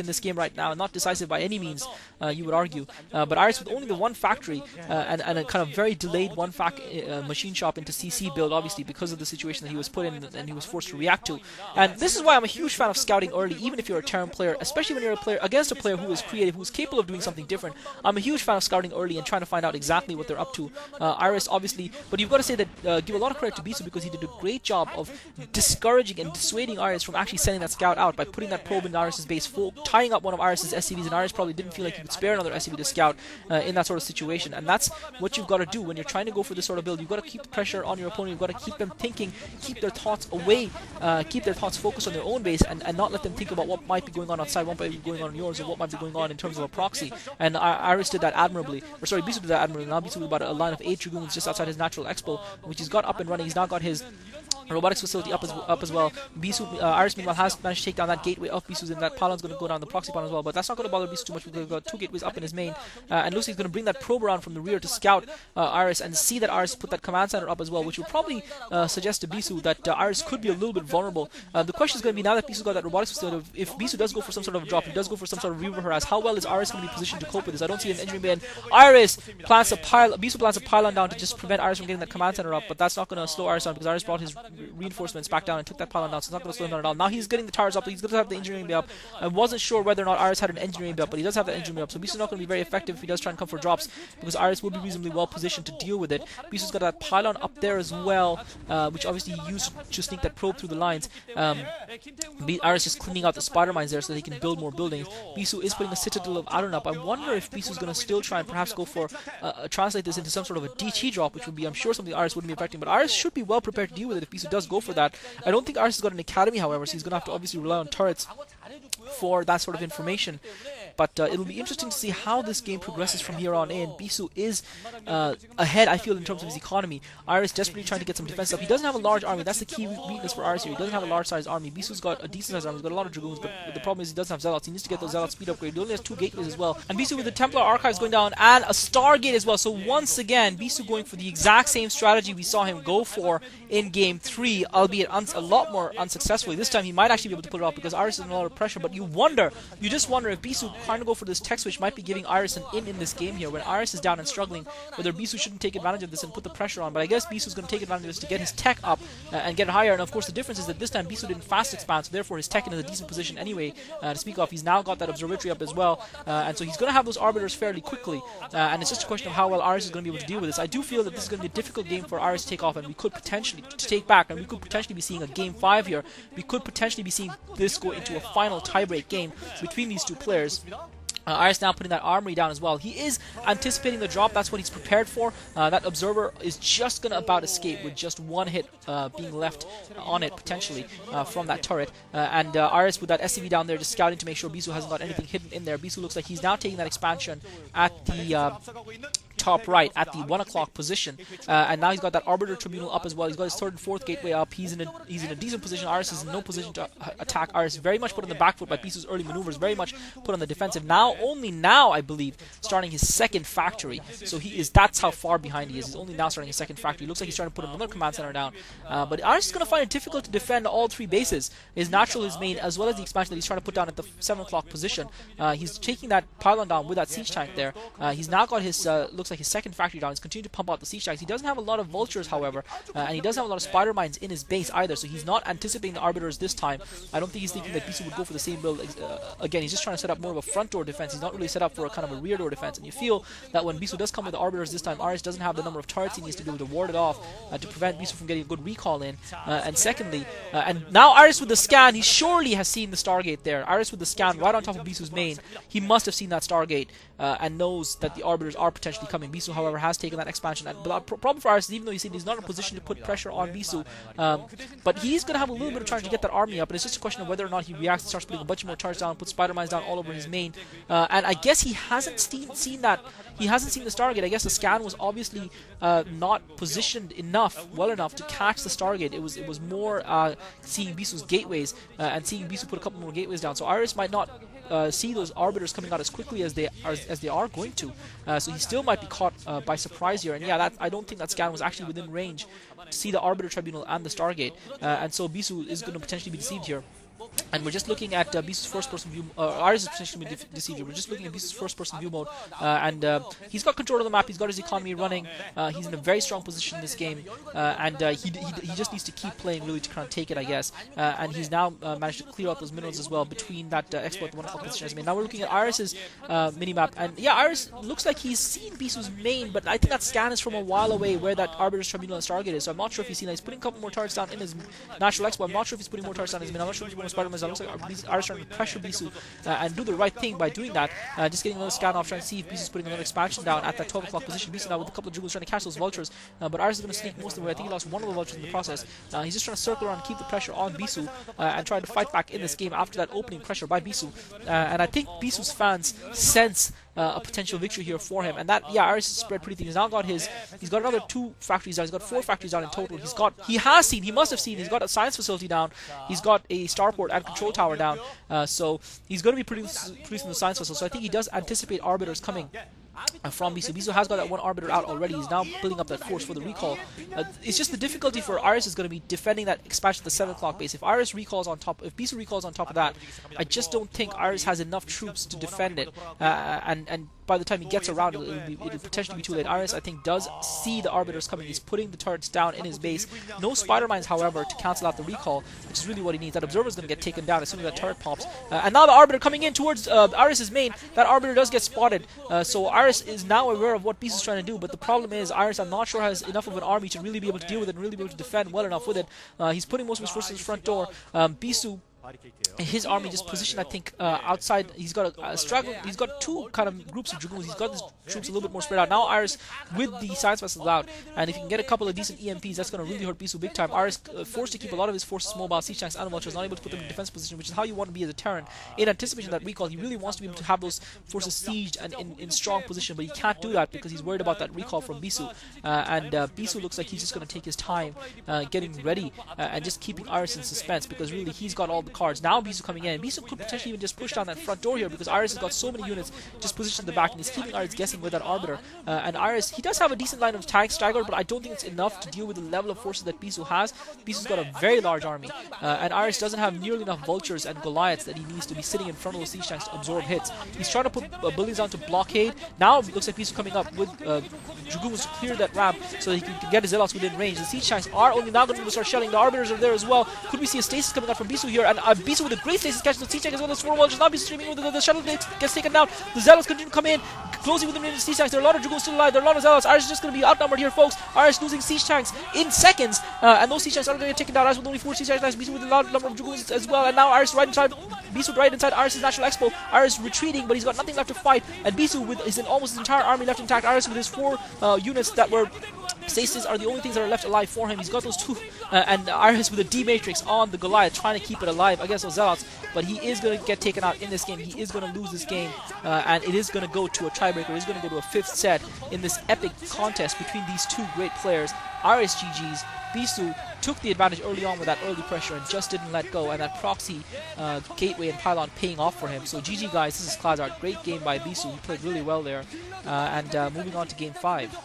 in this game right now, not decisive by any means, you would argue. But Iris with only the one factory and a kind of very delayed one machine shop into CC build, obviously because of the situation that he was put in and he was forced to react to. And this is why I'm a huge fan of scouting early, even if you're a Terran player, especially when you're a player against a player who is creative, who's capable of doing something different. I'm a huge fan of scouting early and trying to find out exactly what they're up to. Iris, obviously, but you've got to say that give a lot of credit to Bisu because he did a great job of discouraging and dissuading Iris from actually sending that scout out by putting that probe in Iris' base, tying up one of Iris' SCVs, and Iris probably didn't feel like he could spare another SCV to scout in that sort of situation. And that's what you've got to do when you're trying to go for this sort of build. You've got to keep the pressure on your opponent. You've got to keep them thinking, keep their thoughts away, keep their thoughts focused on their own base, and not let them think about what might be going on outside, what might be going on in yours, or what might be going on in terms of a proxy. And Iris did that admirably. Or sorry, Bisu did that admirably. Now Bisu with about a line of 8 Dragoons just outside his natural expo, which he's got up and running. He's now got his robotics facility up as well. Bisu, Iris meanwhile has managed to take down that gateway of Bisu's, and that pylon's going to go down the proxy pylon as well, but that's not going to bother Bisu too much because we've got 2 gateways up in his main, and looks like he's going to bring that probe around from the rear to scout Iris and see that Iris put that command center up as well, which will probably suggest to Bisu that Iris could be a little bit vulnerable. The question is going to be, now that Bisu's got that robotics facility, if Bisu does go for some sort of a drop, he does go for some sort of reaver harass, how well is Iris going to be positioned to cope with this? I don't see an engineering bay, and Bisu plants a pylon down to just prevent Iris from getting that command center up, but that's not going to slow Iris down because Iris brought his reinforcements back down and took that pylon down, so it's not going to slow him down at all. Now he's getting the towers up, he's going to have the engineering bay up. I wasn't sure whether or not Iris had an engineering bay up, but he does have that engineering bay up, so Bisu's not going to be very effective if he does try and come for drops, because Iris will be reasonably well positioned to deal with it. Bisu's got that pylon up there as well, which obviously he used to sneak that probe through the lines. Iris just cleaning out the spider mines there so that he can build more buildings. Bisu is putting a citadel of Avalon up. I wonder if Bisu's going to still try and perhaps go for translate this into some sort of a DT drop, which would be, I'm sure, something Iris wouldn't be affecting, but Iris should be well prepared to deal with it if Bisu does go for that. I don't think Iris has got an academy, however, so he's going to have to obviously rely on turrets for that sort of information. But it'll be interesting to see how this game progresses from here on in. Bisu is ahead, I feel, in terms of his economy. Iris desperately trying to get some defense up. He doesn't have a large army. That's the key weakness for Iris here. He doesn't have a large-sized army. Bisu's got a decent-sized army. He's got a lot of Dragoons, but the problem is he doesn't have Zealots. He needs to get those Zealot speed upgrade. He only has 2 gateways as well. And Bisu with the Templar Archives going down and a Stargate as well. So once again, Bisu going for the exact same strategy we saw him go for in Game 3, albeit a lot more unsuccessfully. This time he might actually be able to pull it off because Iris is under a lot of pressure, but you just wonder if Bisu trying to go for this tech switch might be giving Iris an in this game here. When Iris is down and struggling, whether Bisu shouldn't take advantage of this and put the pressure on, but I guess Bisu's going to take advantage of this to get his tech up and get it higher. And of course the difference is that this time Bisu didn't fast expand, so therefore his tech is in a decent position anyway to speak of. He's now got that observatory up as well, and so he's going to have those arbiters fairly quickly, and it's just a question of how well Iris is going to be able to deal with this. I do feel that this is going to be a difficult game for Iris to take off, and we could potentially we could potentially be seeing a Game 5 here. We could potentially be seeing this go into a final tiebreak game between these two players. Iris now putting that armory down as well. He is anticipating the drop. That's what he's prepared for. That observer is just going to about escape with just 1 hit being left on it potentially from that turret. And Iris with that SCV down there just scouting to make sure Bisu hasn't got anything hidden in there. Bisu looks like he's now taking that expansion at the top right at the 1 o'clock position, and now he's got that Arbiter Tribunal up as well. He's got his 3rd and 4th gateway up. He's in a decent position. Iris is in no position to attack. Iris very much put on the back foot by Bisu's early maneuvers, very much put on the defensive. Only now, I believe, starting his 2nd factory. So that's how far behind he is. He's only now starting his 2nd factory. Looks like he's trying to put another command center down. But Iris is going to find it difficult to defend all 3 bases. His natural, his main, as well as the expansion that he's trying to put down at the 7 o'clock position. He's taking that pylon down with that siege tank there. He's now got his, looks like his 2nd factory down. He's continuing to pump out the siege tanks. He doesn't have a lot of vultures, however, and he doesn't have a lot of spider mines in his base either, so he's not anticipating the arbiters this time. I don't think he's thinking that Bisu would go for the same build again. He's just trying to set up more of a front door defense. He's not really set up for a kind of a rear door defense, and you feel that when Bisu does come with the arbiters this time, Iris doesn't have the number of turrets he needs to be able to ward it off to prevent Bisu from getting a good recall in. And secondly, and now Iris with the scan, he surely has seen the Stargate there. Iris with the scan right on top of Bisu's main. He must have seen that Stargate and knows that the arbiters are potentially coming. Bisu, however, has taken that expansion. And the problem for Iris is, even though he's not in a position to put pressure on Bisu, but he's going to have a little bit of time to get that army up, and it's just a question of whether or not he reacts and starts putting a bunch more charge down, put spider mines down all over his main. And I guess he hasn't seen that. He hasn't seen the Stargate. I guess the scan was obviously not positioned well enough to catch the Stargate. It was more seeing Bisu's gateways and seeing Bisu put a couple more gateways down. So Iris might not see those arbiters coming out as quickly as they are going to. So he still might be caught by surprise here. And yeah, I don't think that scan was actually within range to see the Arbiter Tribunal and the Stargate. And so Bisu is going to potentially be deceived here. And we're just looking at Bisu's first-person view. Ours is potentially deceived you. We're just looking at Bisu's first-person view mode, and he's got control of the map. He's got his economy running. He's in a very strong position in this game, and he just needs to keep playing really to kind of take it, I guess. And he's now managed to clear out those minerals as well between that exploit the 1 o'clock position has made. Now we're looking at Iris's mini-map, and yeah, Iris looks like he's seen Bisu's main, but I think that scan is from a while away where that Arbiter's Tribunal and Stargate is. So I'm not sure if he's seen that. He's putting a couple more turrets down in his natural exploit. I'm not sure if he's putting more turrets down in his main. I'm not sure if he's putting more Spider-Man. It looks like Iris trying to pressure Bisu and do the right thing by doing that. Just getting another scan off, trying to see if Bisu's putting another expansion down at that 12 o'clock position. Bisu now with a couple of juggles trying to catch those vultures, but Iris is going to sneak most of them away. I think he lost one of the vultures in the process. He's just trying to circle around and keep the pressure on Bisu and try to fight back in this game after that opening pressure by Bisu. And I think Bisu's fans sense a potential victory here for him, and that, yeah, Iris is spread pretty thin. He's now got he's got another 2 factories down. He's got 4 factories down in total. He must have seen. He's got a science facility down. He's got a starport and control tower down. So he's going to be producing the science vessel. So I think he does anticipate arbiters coming from Bisu. Bisu has got that one arbiter out already. He's now building up that force for the recall. It's just the difficulty for Iris is going to be defending that expansion at the 7 o'clock base. If Iris recalls on top, if Bisu recalls on top of that, I just don't think Iris has enough troops to defend it. And by the time he gets around, it'll potentially be too late. Iris, I think, does see the arbiters coming. He's putting the turrets down in his base. No spider mines, however, to cancel out the recall, which is really what he needs. That observer is going to get taken down as soon as that turret pops. And now the arbiter coming in towards Iris's main. That arbiter does get spotted. So Iris is now aware of what Bisu is trying to do, but the problem is Iris, I'm not sure, has enough of an army to really be able to deal with it and really be able to defend well enough with it. He's putting most of his forces at the front door. Bisu, his army just positioned, I think, outside. He's got a struggle. He's got 2 kind of groups of dragoons. He's got his troops a little bit more spread out. Now Iris with the science vessels out, and if he can get a couple of decent EMPs, that's going to really hurt Bisu big time. Iris forced to keep a lot of his forces mobile, siege tanks and vultures, not able to put them in defense position, which is how you want to be as a Terran. In anticipation of that recall, he really wants to be able to have those forces sieged and in strong position, but he can't do that because he's worried about that recall from Bisu. And Bisu looks like he's just going to take his time getting ready and just keeping Iris in suspense, because really he's got all the cards. Now Bisu coming in. Bisu could potentially even just push down that front door here because Iris has got so many units just positioned in the back, and he's keeping Iris guessing with that arbiter. And Iris, he does have a decent line of tanks staggered, but I don't think it's enough to deal with the level of forces that Bisu has. Bisu's got a very large army, and Iris doesn't have nearly enough vultures and Goliaths that he needs to be sitting in front of those siege tanks to absorb hits. He's trying to put buildings down to blockade. Now it looks like Bisu coming up with dragoons to clear that ramp so that he can get his zealots within range. The siege tanks are only now going to start shelling. The arbiters are there as well. Could we see a stasis coming out from Bisu here? And Bisu with a great stasis catches the siege tank as well as 4 vultures. Now Bisu streaming with the shuttle gets taken down. The zealots continue to come in, closing with the siege tanks. There are a lot of dragoons still alive. There are a lot of zealots. Iris is just going to be outnumbered here, folks. Iris losing siege tanks in seconds, and those siege tanks are going to get taken down. Iris with only 4 siege tanks. Bisu with a large number of dragoons as well, and now Iris right inside. Bisu right inside Iris' natural expo. Iris retreating, but he's got nothing left to fight, and Bisu with almost his entire army left intact. Iris with his 4 units that were stasis are the only things that are left alive for him. He's got those 2, and Iris with a D-Matrix on the Goliath trying to keep it alive against those zealots, but he is going to get taken out in this game. He is going to lose this game, and it is going to go to a tiebreaker. It is going to go to a 5th set in this epic contest between these 2 great players. Iris GG's. Bisu took the advantage early on with that early pressure and just didn't let go, and that proxy gateway and pylon paying off for him. So GG guys, this is Klazart. Great game by Bisu. He played really well there. And moving on to game 5.